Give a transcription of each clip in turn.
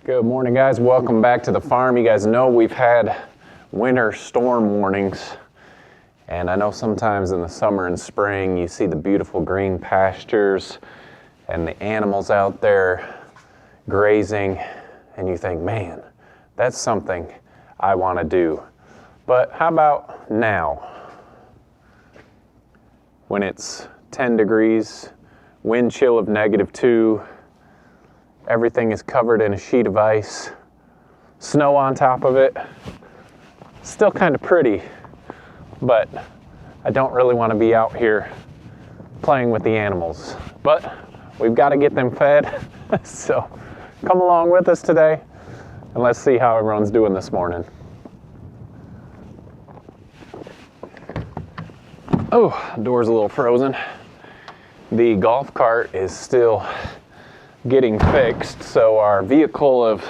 Good morning, guys. Welcome back to the farm. You guys know we've had winter storm warnings, and I know sometimes in the summer and spring you see the beautiful green pastures and the animals out there grazing, and you think, man, that's something I want to do. But how about now, when it's 10 degrees, wind chill of -2, everything is covered in a sheet of ice, snow on top of it. Still kind of pretty, but I don't really want to be out here playing with the animals. But we've got to get them fed, so come along with us today, and let's see how everyone's doing this morning. Oh, the door's a little frozen. The golf cart is still getting fixed, so our vehicle of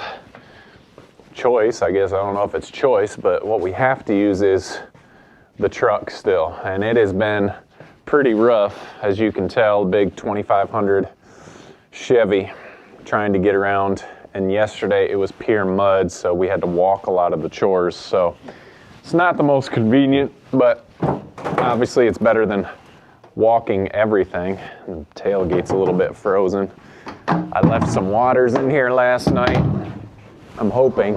choice, I guess, I don't know if it's choice, but what we have to use is the truck still, and it has been pretty rough, as you can tell. Big 2500 Chevy trying to get around, and yesterday it was pure mud, so we had to walk a lot of the chores. So it's not the most convenient, but obviously it's better than walking everything. The tailgate's a little bit frozen. I left some waters in here last night. I'm hoping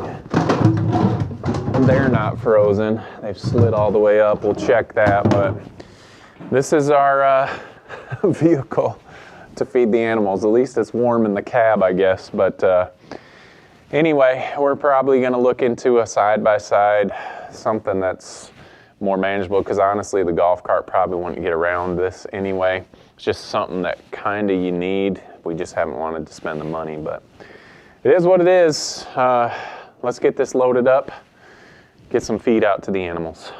they're not frozen. They've slid all the way up. We'll check that, but this is our vehicle to feed the animals. At least it's warm in the cab, I guess. But anyway, we're probably going to look into a side-by-side, something that's more manageable, because honestly the golf cart probably wouldn't get around this anyway. It's just something that kind of you need. We just haven't wanted to spend the money, but it is what it is. Let's get this loaded up, get some feed out to the animals.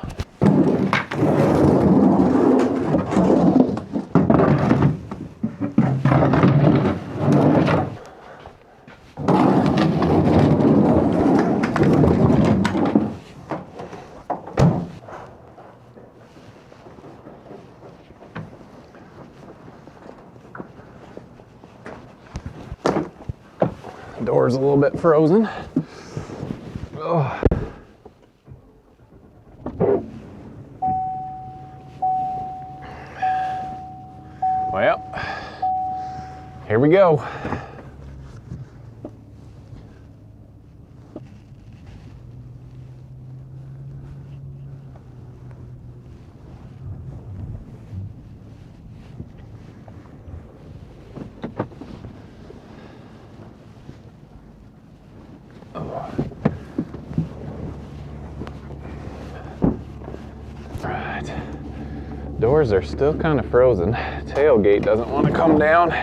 Door's a little bit frozen. Oh. Well, here we go. Right. Doors are still kind of frozen. Tailgate doesn't want to come down.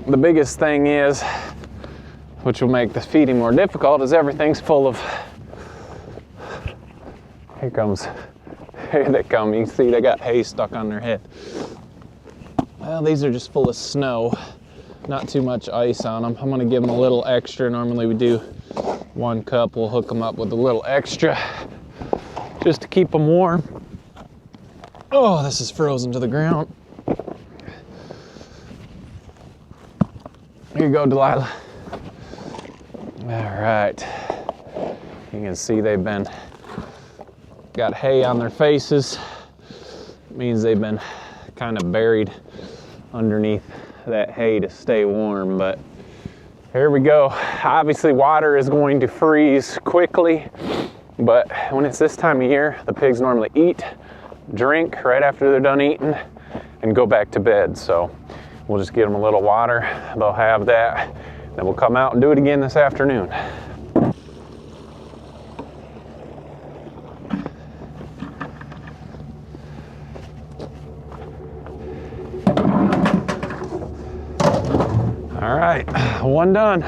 The biggest thing is, which will make the feeding more difficult, is everything's full of, here they come. You can see they got hay stuck on their head. Well, these are just full of snow. Not too much ice on them. I'm going to give them a little extra. Normally we do 1 cup. We'll hook them up with a little extra just to keep them warm. Oh, this is frozen to the ground. Here you go, Delilah. All right. You can see they've got hay on their faces. It means they've been kind of buried underneath that hay to stay warm, but here we go. Obviously water is going to freeze quickly, but when it's this time of year, the pigs normally eat, drink right after they're done eating, and go back to bed. So we'll just give them a little water. They'll have that. Then we'll come out and do it again this afternoon. All right, one done.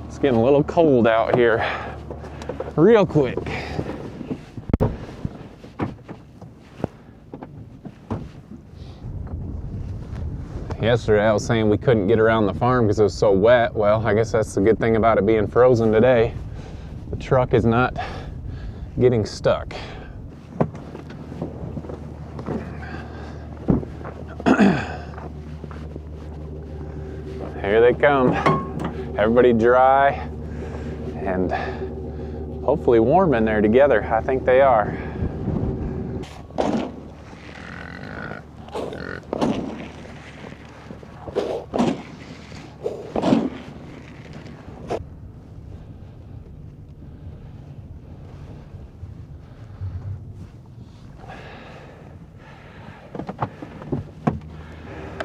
It's getting a little cold out here real quick. Yesterday I was saying we couldn't get around the farm because it was so wet. Well, I guess that's the good thing about it being frozen today. The truck is not getting stuck. Here they come. Everybody dry and hopefully warm in there together. I think they are.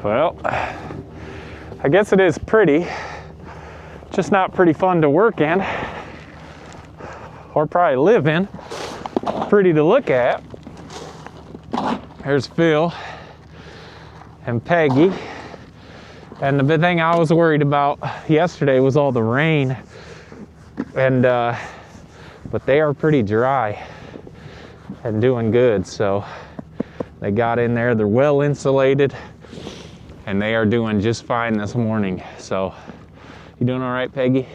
Well, I guess it is pretty, just not pretty fun to work in, or probably live in. Pretty to look at. There's Phil and Peggy. And the big thing I was worried about yesterday was all the rain. And but they are pretty dry and doing good. So they got in there, they're well insulated. And they are doing just fine this morning. So, you doing all right, Peggy?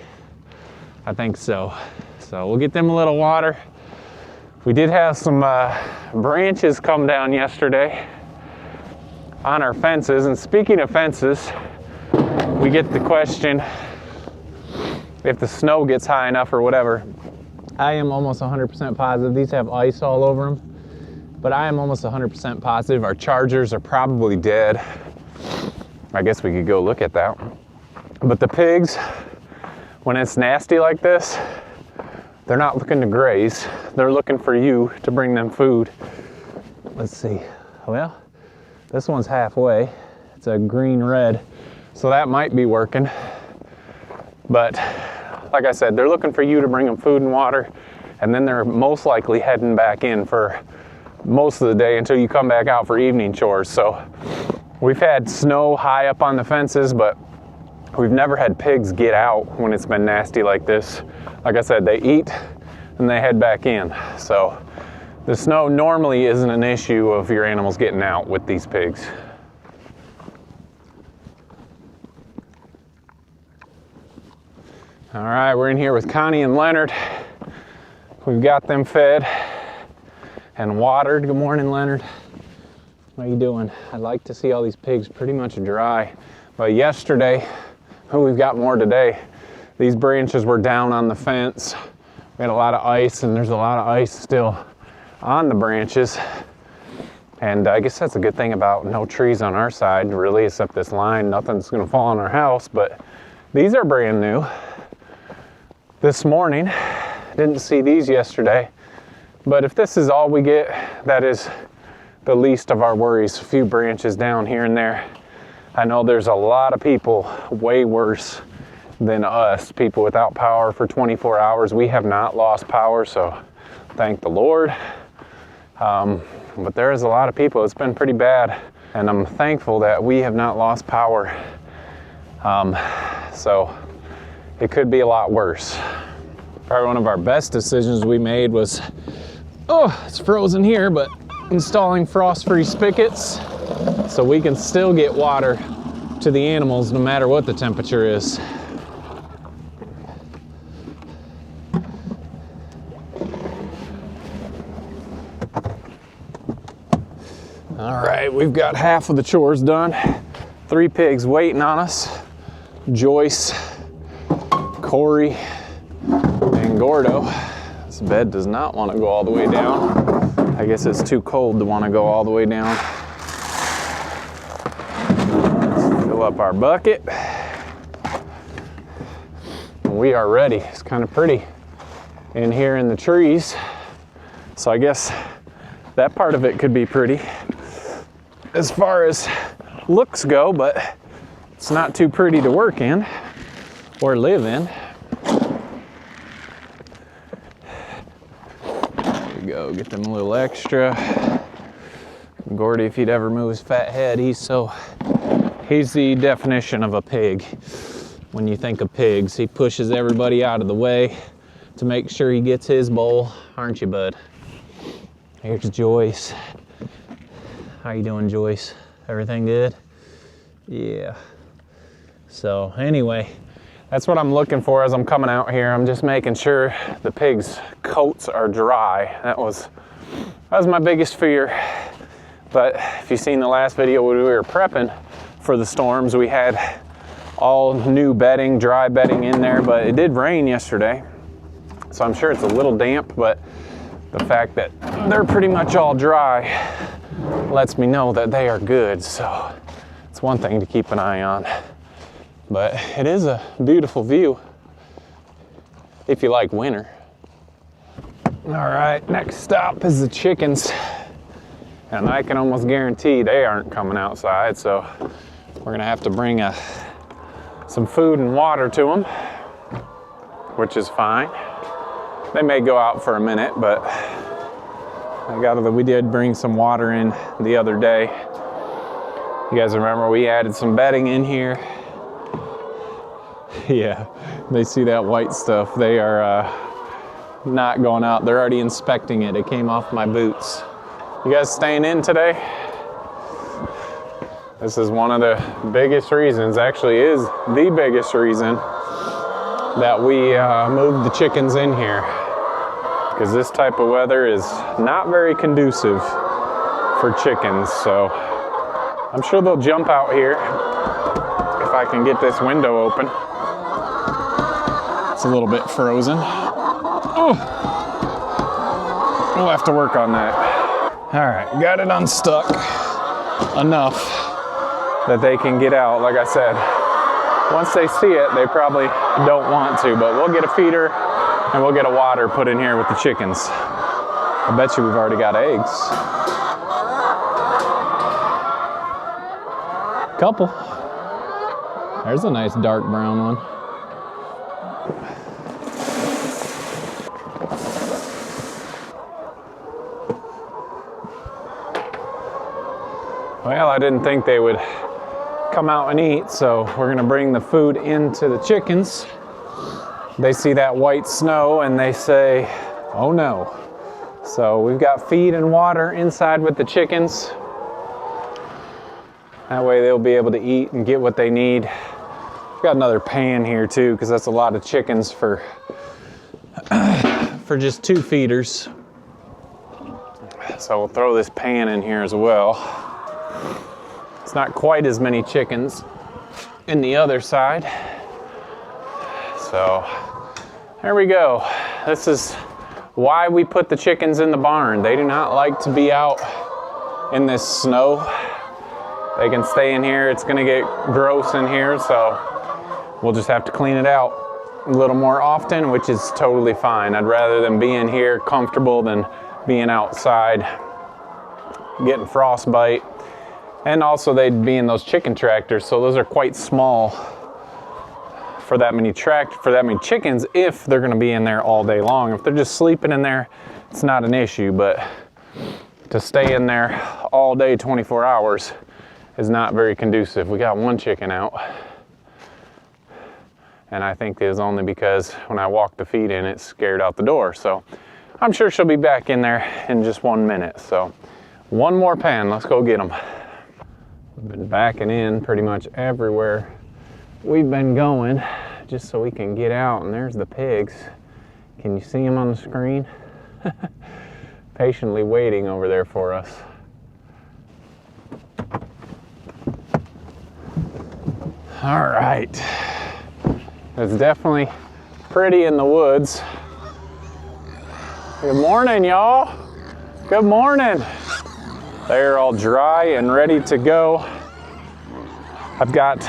I think so. So we'll get them a little water. We did have some branches come down yesterday on our fences. And speaking of fences, we get the question if the snow gets high enough or whatever. I am almost 100% positive. These have ice all over them. But I am almost 100% positive our chargers are probably dead. I guess we could go look at that. But the pigs, when it's nasty like this, they're not looking to graze. They're looking for you to bring them food. Let's see. Well, this one's halfway. It's a green-red, so that might be working. But like I said, they're looking for you to bring them food and water, and then they're most likely heading back in for most of the day until you come back out for evening chores. So we've had snow high up on the fences, but we've never had pigs get out when it's been nasty like this. Like I said, they eat and they head back in. So the snow normally isn't an issue of your animals getting out with these pigs. All right, we're in here with Connie and Leonard. We've got them fed and watered. Good morning, Leonard. How you doing? I'd like to see all these pigs pretty much dry. But yesterday, we've got more today. These branches were down on the fence. We had a lot of ice, and there's a lot of ice still on the branches. And I guess that's a good thing about no trees on our side, really, except this line. Nothing's gonna fall on our house, but these are brand new. This morning, didn't see these yesterday. But if this is all we get, that is the least of our worries. A few branches down here and there. I know there's a lot of people way worse than us, people without power for 24 hours. We have not lost power, so thank the Lord. But there is a lot of people. It's been pretty bad, and I'm thankful that we have not lost power. So it could be a lot worse. Probably one of our best decisions we made was, oh, it's frozen here, but installing frost-free spigots so we can still get water to the animals no matter what the temperature is. All right, we've got half of the chores done. 3 pigs waiting on us. Joyce, Corey, and Gordo. This bed does not want to go all the way down. I guess it's too cold to want to go all the way down. Let's fill up our bucket. We are ready. It's kind of pretty in here in the trees. So I guess that part of it could be pretty as far as looks go, but it's not too pretty to work in or live in. Go get them a little extra. Gordy, if he'd ever move his fat head, he's the definition of a pig. When you think of pigs, he pushes everybody out of the way to make sure he gets his bowl, aren't you, bud? Here's Joyce. How you doing, Joyce? Everything good? Yeah. So anyway, that's what I'm looking for as I'm coming out here. I'm just making sure the pigs' coats are dry. That was my biggest fear. But if you've seen the last video when we were prepping for the storms, we had all new bedding, dry bedding in there, but it did rain yesterday. So I'm sure it's a little damp, but the fact that they're pretty much all dry lets me know that they are good. So it's one thing to keep an eye on. But it is a beautiful view if you like winter. All right, next stop is the chickens. And I can almost guarantee they aren't coming outside, so we're gonna have to bring some food and water to them, which is fine. They may go out for a minute, but we did bring some water in the other day. You guys remember we added some bedding in here? Yeah, they see that white stuff. They are not going out. They're already inspecting it. It came off my boots. You guys staying in today? This is one of the biggest reasons, actually is the biggest reason that we moved the chickens in here. Because this type of weather is not very conducive for chickens. So I'm sure they'll jump out here if I can get this window open. It's a little bit frozen. Oh, we'll have to work on that. All right, got it unstuck enough that they can get out. Like I said, once they see it, they probably don't want to, but we'll get a feeder and we'll get a water put in here with the chickens. I bet you we've already got eggs. Couple. There's a nice dark brown one. Well, I didn't think they would come out and eat, so we're gonna bring the food into the chickens. They see that white snow and they say, oh no. So we've got feed and water inside with the chickens. That way they'll be able to eat and get what they need. We've got another pan here too, because that's a lot of chickens for just 2 feeders. So we'll throw this pan in here as well. It's not quite as many chickens in the other side. So there we go. This is why we put the chickens in the barn. They do not like to be out in this snow. They can stay in here. It's gonna get gross in here, so we'll just have to clean it out a little more often, which is totally fine. I'd rather them be in here comfortable than being outside getting frostbite. And also they'd be in those chicken tractors, so those are quite small for that many chickens if they're gonna be in there all day long. If they're just sleeping in there, it's not an issue, but to stay in there all day, 24 hours, is not very conducive. We got 1 chicken out, and I think it was only because when I walked the feed in, it scared out the door. So I'm sure she'll be back in there in just 1 minute. So 1 more pan, let's go get them. We've been backing in pretty much everywhere we've been going just so we can get out, and there's the pigs. Can you see them on the screen? Patiently waiting over there for us. All right, it's definitely pretty in the woods. Good morning, y'all. Good morning. They're all dry and ready to go. I've got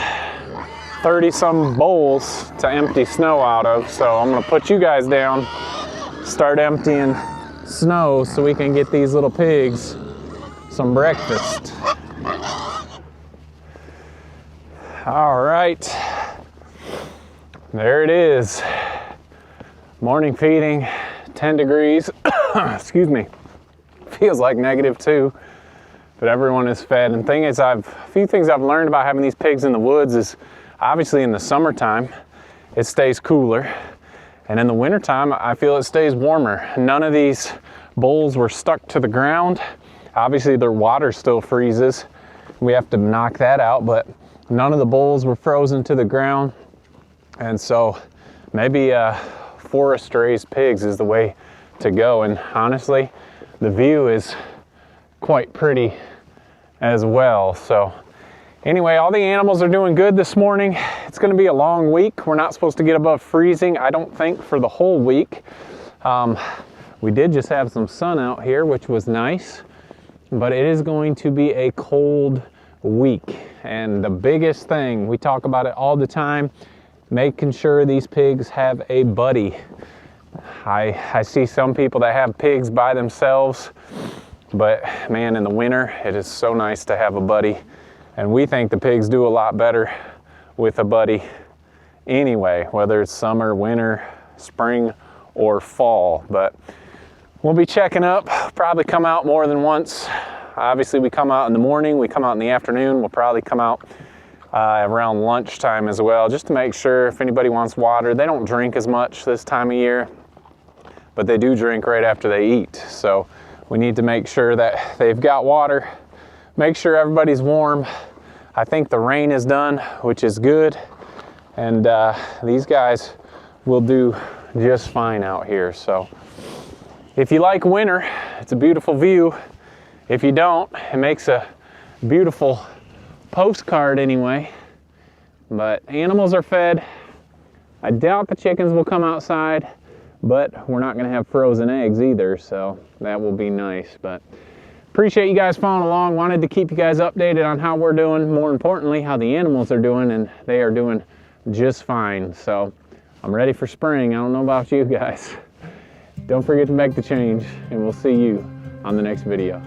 30 some bowls to empty snow out of, so I'm gonna put you guys down, start emptying snow so we can get these little pigs some breakfast. All right, there it is. Morning feeding, 10 degrees, excuse me. Feels like -2. But everyone is fed. And thing is, a few things I've learned about having these pigs in the woods is obviously in the summertime, it stays cooler. And in the wintertime, I feel it stays warmer. None of these bowls were stuck to the ground. Obviously their water still freezes. We have to knock that out, but none of the bowls were frozen to the ground. And so maybe forest raised pigs is the way to go. And honestly, the view is quite pretty as well. So Anyway, all the animals are doing good this morning. It's going to be a long week. We're not supposed to get above freezing, I don't think, for the whole week. We did just have some sun out here, which was nice, but it is going to be a cold week. And the biggest thing, we talk about it all the time, making sure these pigs have a buddy. I see some people that have pigs by themselves, but man, in the winter, it is so nice to have a buddy. And we think the pigs do a lot better with a buddy anyway, whether it's summer, winter, spring, or fall. But we'll be checking up, probably come out more than once. Obviously we come out in the morning, we come out in the afternoon, we'll probably come out around lunchtime as well, just to make sure if anybody wants water. They don't drink as much this time of year, but they do drink right after they eat. So we need to make sure that they've got water, make sure everybody's warm. I think the rain is done, which is good. And these guys will do just fine out here. So if you like winter, it's a beautiful view. If you don't, it makes a beautiful postcard anyway. But animals are fed. I doubt the chickens will come outside, but we're not going to have frozen eggs either, so that will be nice. But appreciate you guys following along. Wanted to keep you guys updated on how we're doing, more importantly how the animals are doing, and they are doing just fine. So I'm ready for spring. I don't know about you guys. Don't forget to make the change, and we'll see you on the next video.